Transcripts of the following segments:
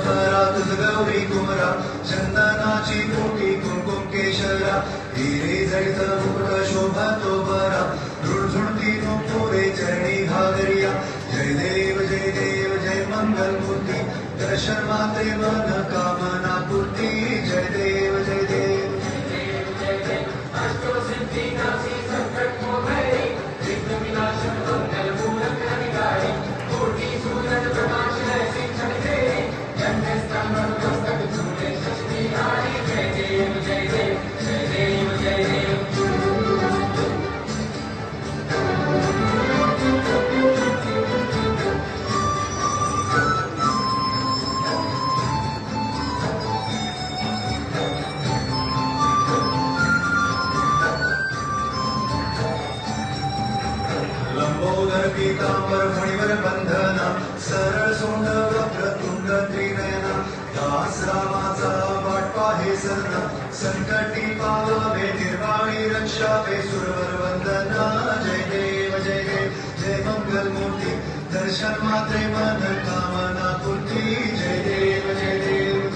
फरा तुझ गौरी कुमरा चंदनाची पोटी कुंकुम केशरा हिरे जडित मुकुट शोभा तो बरा झुळझुळती नुपुरे चरणी घागरिया जय देव जय मंगल मूर्ती दर्शन मात्रे मन कामना पूर्ती जय देव जय देव लंबोदर पीतांबर फणीवर बंधना सरळ सोंड वक्रतुंड त्रिनयना दास रामाचा वाटपा हे सरणा संकटी पावावे निर्वाणी रक्षावे सुरवर वंदना जय देव जय मंगल मूर्ती दर्शन मात्रे मन कामना पूर्ती जय देव जय देव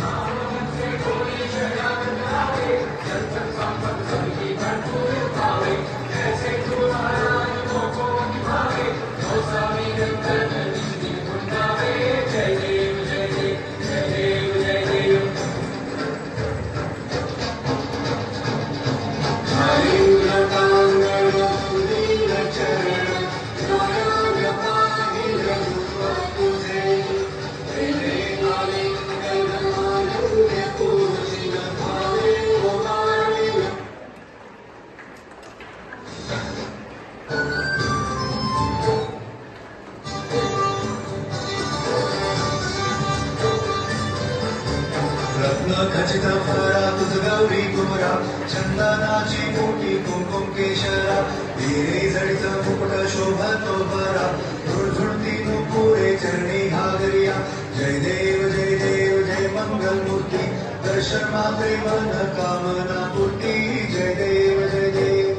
खचित फरा तुझ गौरी कुमरा चंदनाची पोटी कुंकुम केशरा हिरे जडित मुकुट शोभा तो बरा झुळझुळती नुपुरे चरणी घागरिया जय देव जय मंगल मूर्ती दर्शन मात्रे मन कामना पूर्ती जय देव जय देव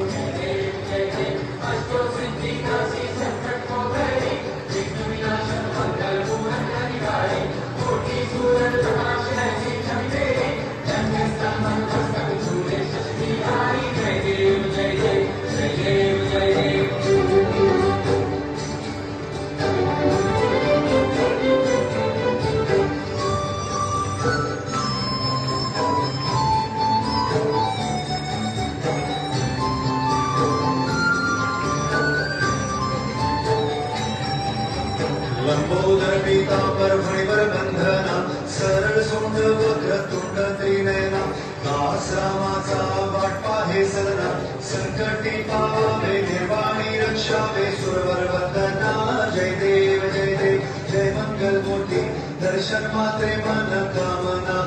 लंबोदर पीतांबर फणीवर बंधना सरळ सोंड वक्रतुंड त्रिनयना दास रामाचा वाटपा हे सरणा संकटी पावावे निर्वाणी रक्षावे सुरवर वंदना जय देव जय मंगल मूर्ती दर्शन मात्रे मन कामना